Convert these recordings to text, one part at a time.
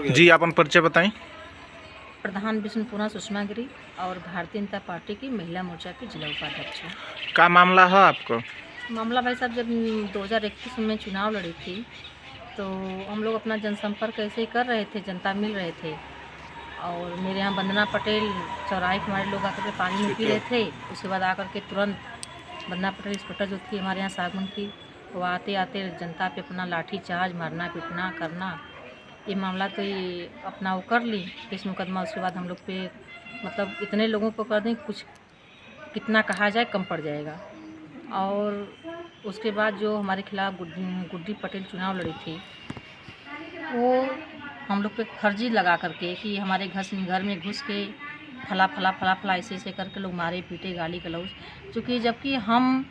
जी, आप अपन परिचय बताएं। प्रधान विष्णुपुरा सुषमा गिरी और भारतीय जनता पार्टी की महिला मोर्चा की जिला उपाध्यक्ष हूँ। क्या मामला है आपको? मामला भाई साहब, जब 2021 में चुनाव लड़ी थी तो हम लोग अपना जनसंपर्क ऐसे ही कर रहे थे, जनता मिल रहे थे और मेरे यहाँ वंदना पटेल चौराहे के हमारे लोग आकर के पानी में पी रहे थे। उसके बाद आकर के तुरंत वंदना पटेल इंस्पेक्टर जो थी हमारे यहाँ सागमन की, वो आते आते जनता पे अपना लाठी चार्ज मारना पीटना करना, ये मामला तो ये अपना वो कर ली केस मुकदमा। उसके बाद हम लोग पे मतलब इतने लोगों को कर दें, कुछ कितना कहा जाए कम पड़ जाएगा। और उसके बाद जो हमारे खिलाफ गुड्डी पटेल चुनाव लड़ी थी, वो हम लोग पे फर्जी लगा करके कि हमारे घर में घुस के फला ऐसे ऐसे करके लोग मारे पीटे गाली गलौज, चूँकि जबकि हम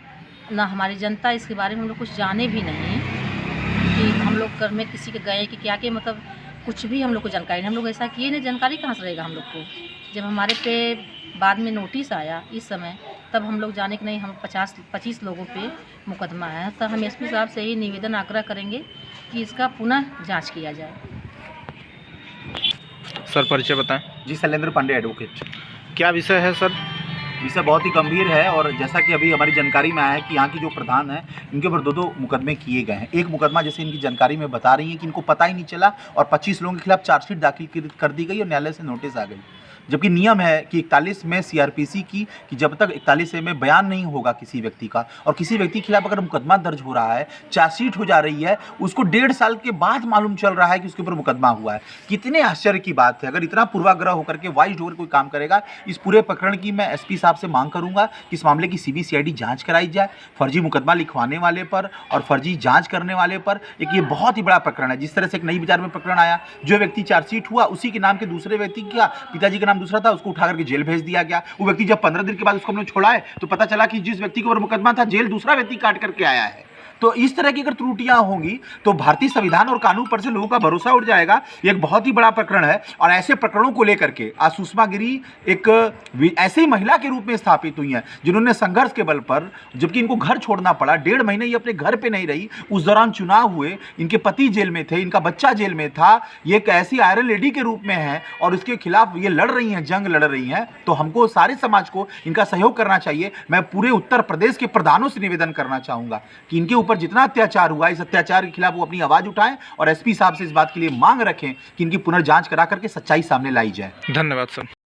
ना हमारी जनता इसके बारे में हम लोग कुछ जाने भी नहीं कि हम लोग घर में किसी के गए कि क्या के मतलब कुछ भी हम लोग को जानकारी नहीं। हम लोग ऐसा किए नहीं, जानकारी कहाँ से रहेगा हम लोग को। जब हमारे पे बाद में नोटिस आया इस समय, तब हम लोग जाने कि नहीं हम 25 लोगों पे मुकदमा है। तो हम एसपी साहब से ही निवेदन आग्रह करेंगे कि इसका पुनः जांच किया जाए। सर परिचय बताएं। जी, शैलेंद्र पांडे एडवोकेट। क्या विषय है सर? विषय बहुत ही गंभीर है और जैसा कि अभी हमारी जानकारी में आया है कि यहाँ की जो प्रधान है इनके ऊपर दो मुकदमे किए गए हैं। एक मुकदमा जैसे इनकी जानकारी में बता रही है कि इनको पता ही नहीं चला और 25 लोगों के खिलाफ चार्जशीट दाखिल कर दी गई और न्यायालय से नोटिस आ गई। जबकि नियम है कि 41 में सीआरपीसी की कि जब तक 41 में बयान नहीं होगा किसी व्यक्ति का और किसी व्यक्ति के खिलाफ अगर मुकदमा दर्ज हो रहा है, चार्जशीट हो जा रही है, उसको 1.5 साल के बाद मालूम चल रहा है कि उसके ऊपर मुकदमा हुआ है। कितने आश्चर्य की बात है। अगर इतना पूर्वाग्रह होकर के वाइज होकर कोई काम करेगा, इस पूरे प्रकरण की मैं एसपी साहब से मांग करूंगा कि इस मामले की सीबीसीआईडी जांच कराई जाए। फर्जी मुकदमा लिखवाने वाले पर और फर्जी जांच करने वाले पर एक ये बहुत ही बड़ा प्रकरण है। जिस तरह से एक नई बाजार में प्रकरण आया, जो व्यक्ति चार्जशीट हुआ उसी के नाम के दूसरे व्यक्ति का पिताजी का नाम दूसरा था, उसको उठा करके जेल भेज दिया गया। वो व्यक्ति जब 15 दिन के बाद उसको हमने छोड़ा है तो पता चला कि जिस व्यक्ति के ऊपर मुकदमा था, जेल दूसरा व्यक्ति काट करके आया है। तो इस तरह की अगर त्रुटियां होंगी तो भारतीय संविधान और कानून पर से लोगों का भरोसा उठ जाएगा। ये एक बहुत ही बड़ा प्रकरण है और ऐसे प्रकरणों को लेकर के आज सुषमा गिरी एक ऐसी महिला के रूप में स्थापित हुई हैं जिन्होंने संघर्ष के बल पर, जबकि इनको घर छोड़ना पड़ा, 1.5 महीने ये अपने घर पे नहीं रही, उस दौरान चुनाव हुए, इनके पति जेल में थे, इनका बच्चा जेल में था, ये एक ऐसी आयरन लेडी के रूप में है और उसके खिलाफ ये लड़ रही हैं, जंग लड़ रही हैं। तो हमको सारे समाज को इनका सहयोग करना चाहिए। मैं पूरे उत्तर प्रदेश के प्रधानों से निवेदन करना चाहूंगा कि इनके ऊपर जितना अत्याचार हुआ, इस अत्याचार के खिलाफ वो अपनी आवाज उठाएं और एसपी साहब से इस बात के लिए मांग रखें कि इनकी पुनर्जांच करा करके सच्चाई सामने लाई जाए। धन्यवाद सर।